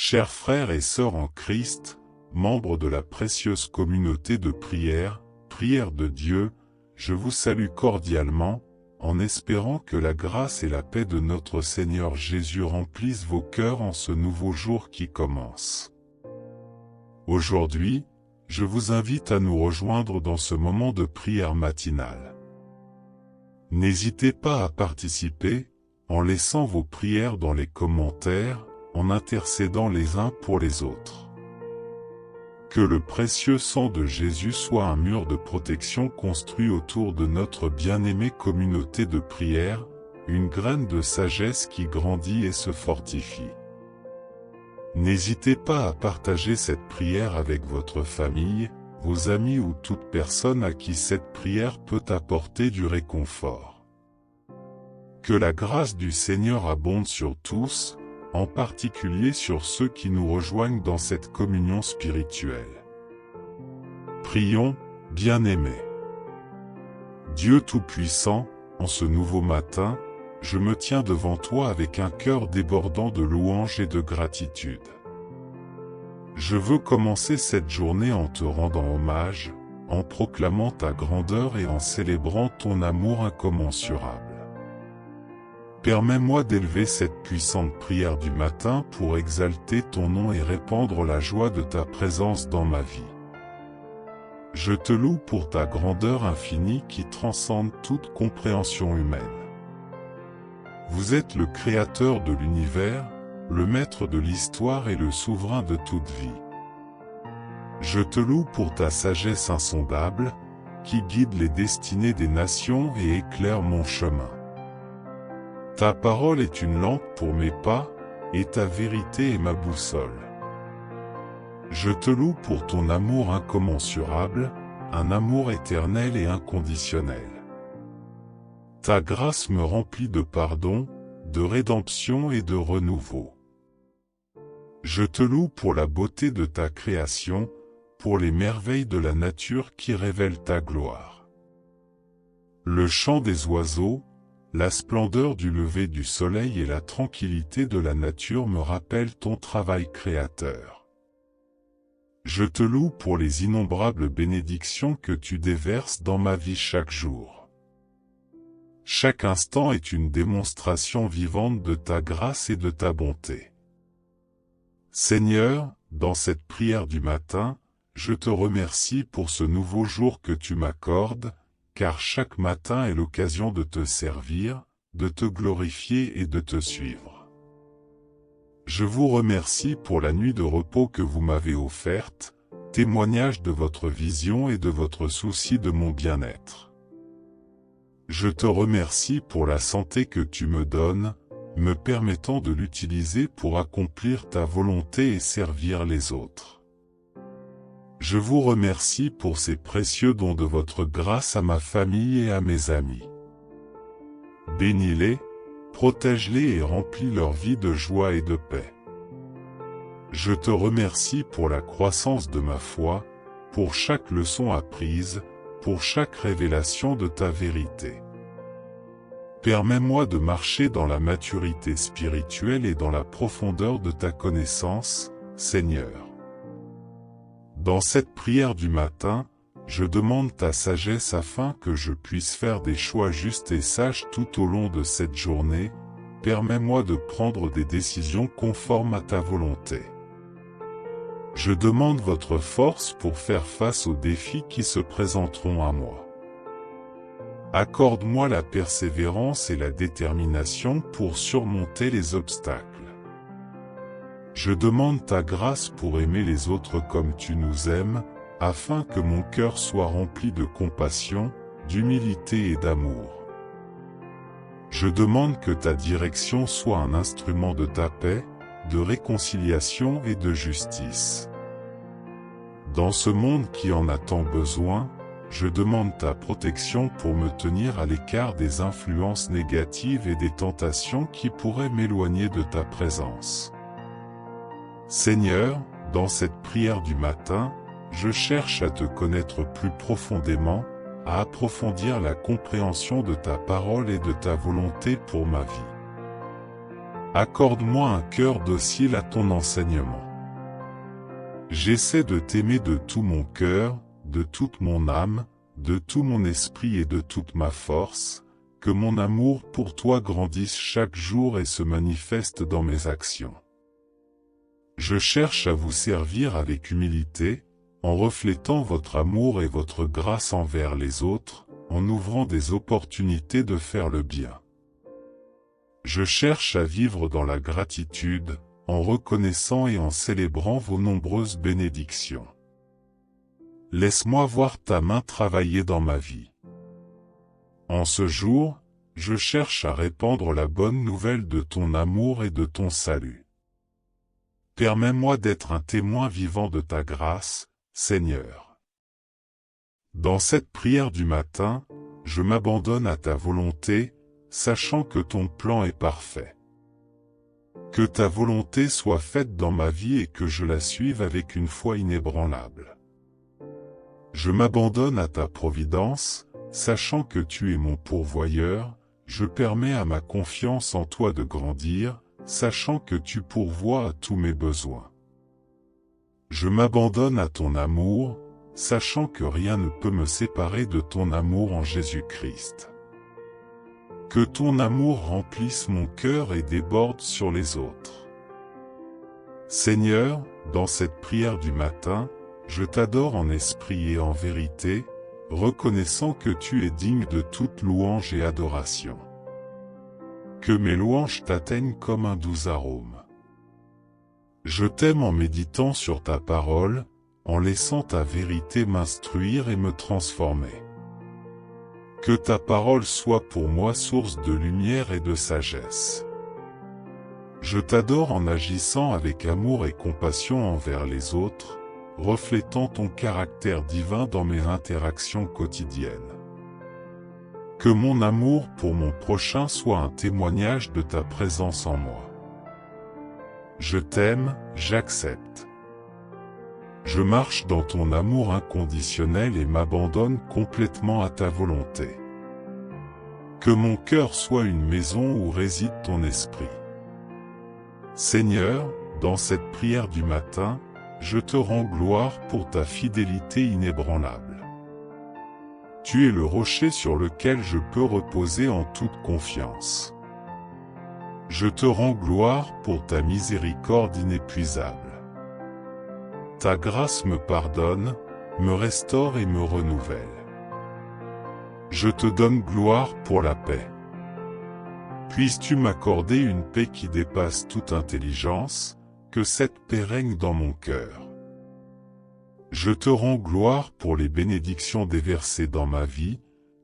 Chers frères et sœurs en Christ, membres de la précieuse communauté de prière, prière de Dieu, je vous salue cordialement, en espérant que la grâce et la paix de notre Seigneur Jésus remplissent vos cœurs en ce nouveau jour qui commence. Aujourd'hui, je vous invite à nous rejoindre dans ce moment de prière matinale. N'hésitez pas à participer, en laissant vos prières dans les commentaires, en intercédant les uns pour les autres. Que le précieux sang de Jésus soit un mur de protection construit autour de notre bien-aimée communauté de prière, une graine de sagesse qui grandit et se fortifie. N'hésitez pas à partager cette prière avec votre famille, vos amis ou toute personne à qui cette prière peut apporter du réconfort. Que la grâce du Seigneur abonde sur tous, en particulier sur ceux qui nous rejoignent dans cette communion spirituelle. Prions, bien-aimés. Dieu Tout-Puissant, en ce nouveau matin, je me tiens devant toi avec un cœur débordant de louange et de gratitude. Je veux commencer cette journée en te rendant hommage, en proclamant ta grandeur et en célébrant ton amour incommensurable. Permets-moi d'élever cette puissante prière du matin pour exalter ton nom et répandre la joie de ta présence dans ma vie. Je te loue pour ta grandeur infinie qui transcende toute compréhension humaine. Vous êtes le Créateur de l'univers, le Maître de l'histoire et le Souverain de toute vie. Je te loue pour ta sagesse insondable, qui guide les destinées des nations et éclaire mon chemin. Ta parole est une lampe pour mes pas, et ta vérité est ma boussole. Je te loue pour ton amour incommensurable, un amour éternel et inconditionnel. Ta grâce me remplit de pardon, de rédemption et de renouveau. Je te loue pour la beauté de ta création, pour les merveilles de la nature qui révèlent ta gloire. Le chant des oiseaux, la splendeur du lever du soleil et la tranquillité de la nature me rappellent ton travail créateur. Je te loue pour les innombrables bénédictions que tu déverses dans ma vie chaque jour. Chaque instant est une démonstration vivante de ta grâce et de ta bonté. Seigneur, dans cette prière du matin, je te remercie pour ce nouveau jour que tu m'accordes, car chaque matin est l'occasion de te servir, de te glorifier et de te suivre. Je vous remercie pour la nuit de repos que vous m'avez offerte, témoignage de votre vision et de votre souci de mon bien-être. Je te remercie pour la santé que tu me donnes, me permettant de l'utiliser pour accomplir ta volonté et servir les autres. Je vous remercie pour ces précieux dons de votre grâce à ma famille et à mes amis. Bénis-les, protège-les et remplis leur vie de joie et de paix. Je te remercie pour la croissance de ma foi, pour chaque leçon apprise, pour chaque révélation de ta vérité. Permets-moi de marcher dans la maturité spirituelle et dans la profondeur de ta connaissance, Seigneur. Dans cette prière du matin, je demande ta sagesse afin que je puisse faire des choix justes et sages tout au long de cette journée. Permets-moi de prendre des décisions conformes à ta volonté. Je demande votre force pour faire face aux défis qui se présenteront à moi. Accorde-moi la persévérance et la détermination pour surmonter les obstacles. Je demande ta grâce pour aimer les autres comme tu nous aimes, afin que mon cœur soit rempli de compassion, d'humilité et d'amour. Je demande que ta direction soit un instrument de ta paix, de réconciliation et de justice. Dans ce monde qui en a tant besoin, je demande ta protection pour me tenir à l'écart des influences négatives et des tentations qui pourraient m'éloigner de ta présence. Seigneur, dans cette prière du matin, je cherche à te connaître plus profondément, à approfondir la compréhension de ta parole et de ta volonté pour ma vie. Accorde-moi un cœur docile à ton enseignement. J'essaie de t'aimer de tout mon cœur, de toute mon âme, de tout mon esprit et de toute ma force, que mon amour pour toi grandisse chaque jour et se manifeste dans mes actions. Je cherche à vous servir avec humilité, en reflétant votre amour et votre grâce envers les autres, en ouvrant des opportunités de faire le bien. Je cherche à vivre dans la gratitude, en reconnaissant et en célébrant vos nombreuses bénédictions. Laisse-moi voir ta main travailler dans ma vie. En ce jour, je cherche à répandre la bonne nouvelle de ton amour et de ton salut. Permets-moi d'être un témoin vivant de ta grâce, Seigneur. Dans cette prière du matin, je m'abandonne à ta volonté, sachant que ton plan est parfait. Que ta volonté soit faite dans ma vie et que je la suive avec une foi inébranlable. Je m'abandonne à ta providence, sachant que tu es mon pourvoyeur, je permets à ma confiance en toi de grandir, sachant que tu pourvois à tous mes besoins. Je m'abandonne à ton amour, sachant que rien ne peut me séparer de ton amour en Jésus-Christ. Que ton amour remplisse mon cœur et déborde sur les autres. Seigneur, dans cette prière du matin, je t'adore en esprit et en vérité, reconnaissant que tu es digne de toute louange et adoration. Que mes louanges t'atteignent comme un doux arôme. Je t'aime en méditant sur ta parole, en laissant ta vérité m'instruire et me transformer. Que ta parole soit pour moi source de lumière et de sagesse. Je t'adore en agissant avec amour et compassion envers les autres, reflétant ton caractère divin dans mes interactions quotidiennes. Que mon amour pour mon prochain soit un témoignage de ta présence en moi. Je t'aime, j'accepte. Je marche dans ton amour inconditionnel et m'abandonne complètement à ta volonté. Que mon cœur soit une maison où réside ton esprit. Seigneur, dans cette prière du matin, je te rends gloire pour ta fidélité inébranlable. Tu es le rocher sur lequel je peux reposer en toute confiance. Je te rends gloire pour ta miséricorde inépuisable. Ta grâce me pardonne, me restaure et me renouvelle. Je te donne gloire pour la paix. Puisses-tu m'accorder une paix qui dépasse toute intelligence, que cette paix règne dans mon cœur. Je te rends gloire pour les bénédictions déversées dans ma vie,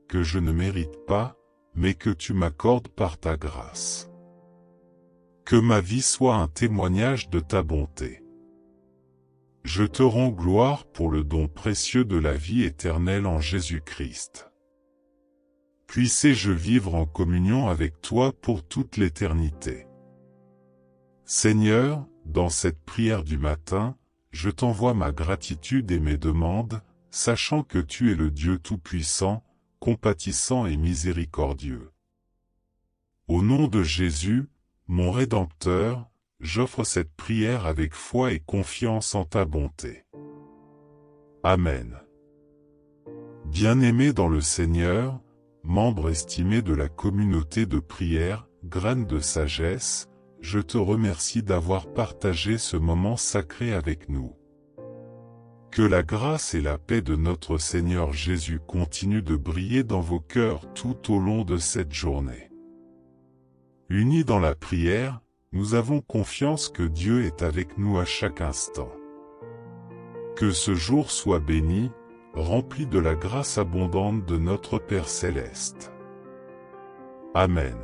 que je ne mérite pas, mais que tu m'accordes par ta grâce. Que ma vie soit un témoignage de ta bonté. Je te rends gloire pour le don précieux de la vie éternelle en Jésus-Christ. Puissé-je vivre en communion avec toi pour toute l'éternité. Seigneur, dans cette prière du matin, je t'envoie ma gratitude et mes demandes, sachant que tu es le Dieu Tout-Puissant, compatissant et miséricordieux. Au nom de Jésus, mon Rédempteur, j'offre cette prière avec foi et confiance en ta bonté. Amen. Bien-aimé dans le Seigneur, membre estimé de la communauté de prière, graine de sagesse, je te remercie d'avoir partagé ce moment sacré avec nous. Que la grâce et la paix de notre Seigneur Jésus continuent de briller dans vos cœurs tout au long de cette journée. Unis dans la prière, nous avons confiance que Dieu est avec nous à chaque instant. Que ce jour soit béni, rempli de la grâce abondante de notre Père Céleste. Amen.